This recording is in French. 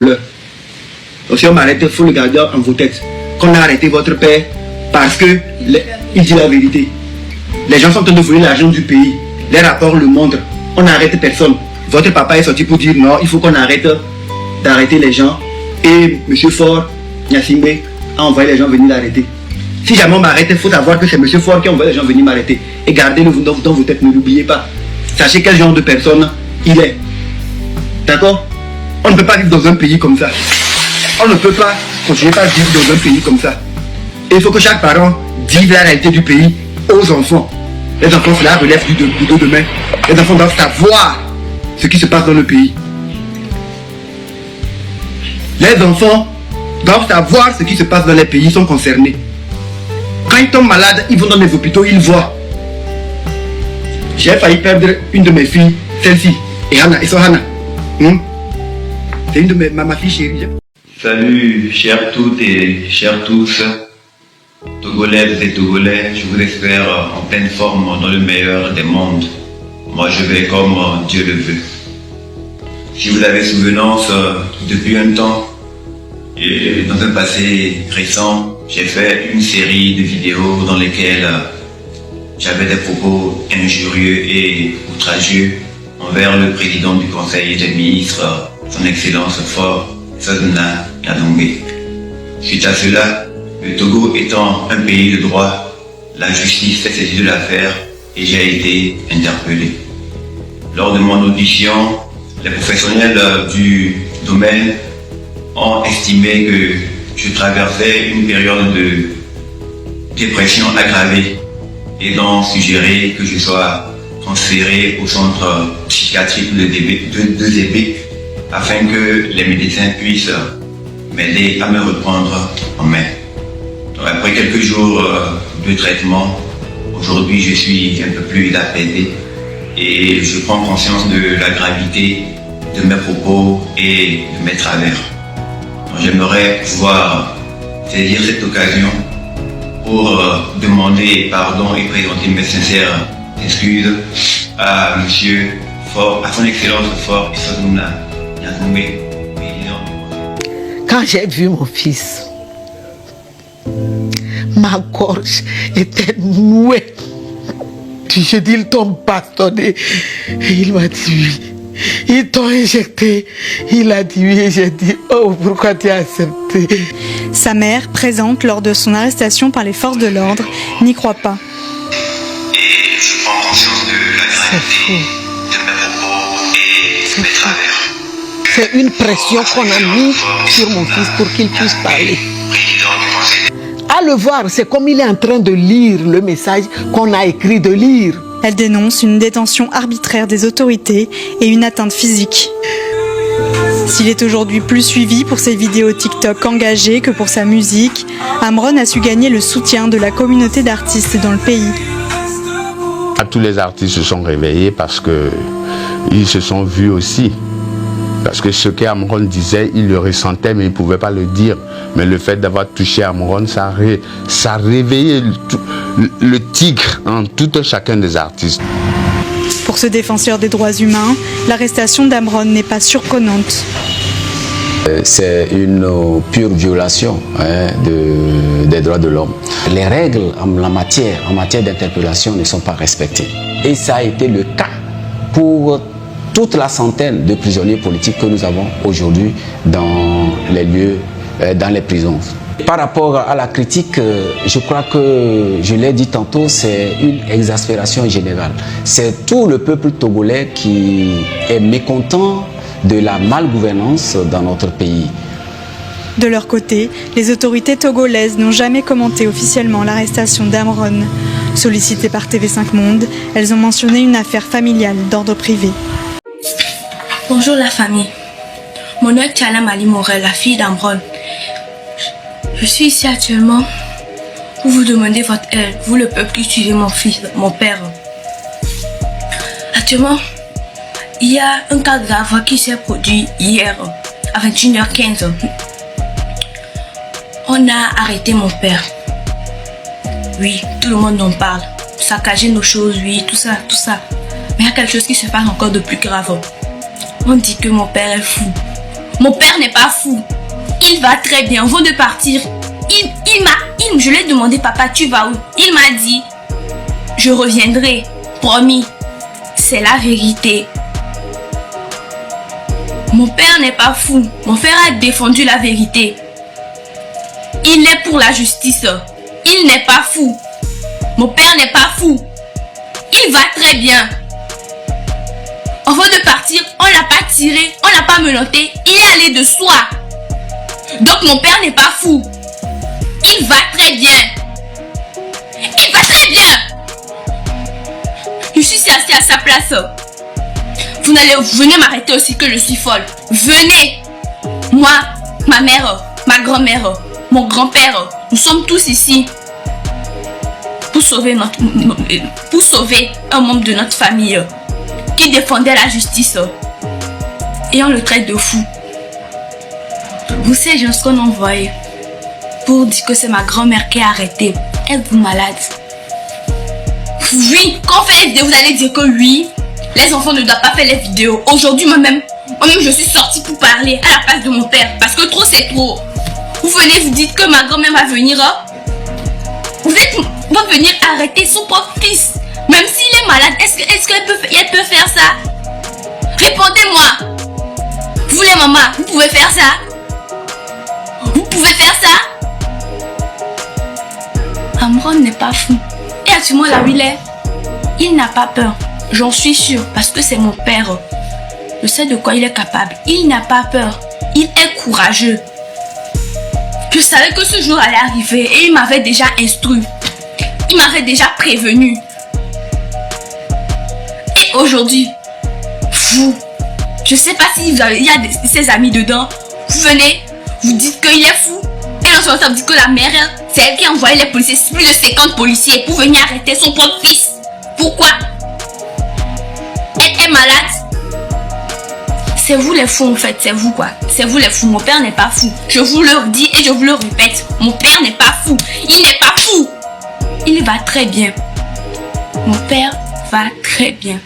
Le. Donc si on m'arrête, il faut le garder en vos têtes. Qu'on a arrêté votre père parce que il dit la vérité. Les gens sont en train de voler l'argent du pays. Les rapports le montrent. On n'arrête personne. Votre papa est sorti pour dire non, il faut qu'on arrête d'arrêter les gens. Et M. Faure, Gnassingbé, a envoyé les gens venir l'arrêter. Si jamais on m'arrête, il faut savoir que c'est M. Faure qui a envoyé les gens venir m'arrêter. Et gardez-le dans vos têtes, ne l'oubliez pas. Sachez quel genre de personne il est. D'accord? On ne peut pas vivre dans un pays comme ça. On ne peut pas continuer à vivre dans un pays comme ça. Et il faut que chaque parent dise la réalité du pays aux enfants. Les enfants, c'est la relève du de demain. Les enfants doivent savoir ce qui se passe dans le pays. Les enfants doivent savoir ce qui se passe dans les pays, ils sont concernés. Quand ils tombent malades, ils vont dans les hôpitaux, ils voient. J'ai failli perdre une de mes filles, celle-ci, et Hannah, et son Hannah. C'est une de ma fille chérie. Salut, chères toutes et chers tous, Togolaises et Togolais, je vous espère en pleine forme dans le meilleur des mondes. Moi je vais comme Dieu le veut. Si vous avez souvenance, depuis un temps, et dans un passé récent, j'ai fait une série de vidéos dans lesquelles j'avais des propos injurieux et outragieux envers le président du Conseil des ministres, son Excellence Faure Gnassingbé. Suite à cela, le Togo étant un pays de droit, la justice s'est saisie de l'affaire et j'ai été interpellé. Lors de mon audition, les professionnels du domaine ont estimé que je traversais une période de dépression aggravée et ont suggéré que je sois transféré au centre psychiatrique de Zébé afin que les médecins puissent m'aider à me reprendre en main. Donc, après quelques jours de traitement, aujourd'hui je suis un peu plus apaisé et je prends conscience de la gravité de mes propos et de mes travers. J'aimerais pouvoir saisir cette occasion pour demander pardon et présenter mes sincères excuses à Monsieur Faure, à son Excellence Faure Gnassingbé, président du Conseil. Quand j'ai vu mon fils, ma gorge était nouée. J'ai dit, ils t'ont bastonné. Et il m'a dit oui. Ils t'ont injecté. Il a dit oui. Et j'ai dit, oh, pourquoi tu as accepté? Sa mère, présente lors de son arrestation par les forces de l'ordre, n'y croit pas. Et je prends conscience de la gravité de mes propos et de mes travers. C'est une pression qu'on a mise sur mon fils pour qu'il puisse parler. À le voir, c'est comme il est en train de lire le message qu'on a écrit de lire. Elle dénonce une détention arbitraire des autorités et une atteinte physique. S'il est aujourd'hui plus suivi pour ses vidéos TikTok engagées que pour sa musique, Amron a su gagner le soutien de la communauté d'artistes dans le pays. Tous les artistes se sont réveillés parce qu'ils se sont vus aussi. Parce que ce qu'Amron disait, il le ressentait mais il ne pouvait pas le dire. Mais le fait d'avoir touché Amron, ça a réveillé le tigre en tout un chacun des artistes. Pour ce défenseur des droits humains, l'arrestation d'Amron n'est pas surprenante. C'est une pure violation des droits de l'homme. Les règles en matière d'interpellation ne sont pas respectées. Et ça a été le cas pour toute la centaine de prisonniers politiques que nous avons aujourd'hui dans les lieux, dans les prisons. Par rapport à la critique, je crois que, je l'ai dit tantôt, c'est une exaspération générale. C'est tout le peuple togolais qui est mécontent de la malgouvernance dans notre pays. De leur côté, les autorités togolaises n'ont jamais commenté officiellement l'arrestation d'Amron. Sollicitées par TV5 Monde, elles ont mentionné une affaire familiale d'ordre privé. Bonjour la famille. Mon nom est Tchala Mali Morel, la fille d'Amron. Je suis ici actuellement pour vous demander votre aide, vous le peuple qui suivez mon fils, mon père. Actuellement, il y a un cas grave qui s'est produit hier à 21h15. On a arrêté mon père. Oui, tout le monde en parle. Saccager nos choses, oui, tout ça, tout ça. Mais il y a quelque chose qui se passe encore de plus grave. On dit que mon père est fou. Mon père n'est pas fou. Il va très bien. Avant de partir, je lui ai demandé, papa, tu vas où? Il m'a dit, je reviendrai. Promis. C'est la vérité. Mon père n'est pas fou. Mon père a défendu la vérité. Il est pour la justice. Il n'est pas fou. Mon père n'est pas fou. Il va très bien. Avant de partir, on l'a pas tiré, on l'a pas menotté. Il est allé de soi. Donc mon père n'est pas fou. Il va très bien. Il va très bien. Je suis assis à sa place. Venez m'arrêter aussi que je suis folle. Venez. Moi, ma mère, ma grand-mère, mon grand-père, nous sommes tous ici pour sauver un membre de notre famille qui défendait la justice et on le traite de fou. Vous savez, j'ai ce qu'on envoyé pour dire que c'est ma grand-mère qui est arrêtée. Êtes-vous malade? Oui, quand on fait les vidéos, vous allez dire que oui, les enfants ne doivent pas faire les vidéos. Aujourd'hui, moi-même, je suis sortie pour parler à la place de mon père parce que trop, c'est trop. Vous venez, vous dites que ma grand-mère va venir. Va venir arrêter son propre fils. Même s'il est malade, est-ce qu'elle peut faire ça? Répondez-moi. Vous les mamans, vous pouvez faire ça? Vous pouvez faire ça? Amron n'est pas fou. Et actuellement là où il n'a pas peur. J'en suis sûre parce que c'est mon père. Je sais de quoi il est capable. Il n'a pas peur. Il est courageux. Je savais que ce jour allait arriver et il m'avait déjà instruit. Il m'avait déjà prévenu. Et aujourd'hui, vous, je sais pas si il y a ses amis dedans. Vous venez, vous dites qu'il est fou. Et dans son temps, vous dites que la mère, c'est elle qui a envoyé les policiers, plus de 50 policiers pour venir arrêter son propre fils. Pourquoi? Elle est malade. C'est vous les fous en fait, c'est vous quoi. C'est vous les fous, mon père n'est pas fou. Je vous le dis et je vous le répète. Mon père n'est pas fou. Il n'est pas fou. Il va très bien. Mon père va très bien.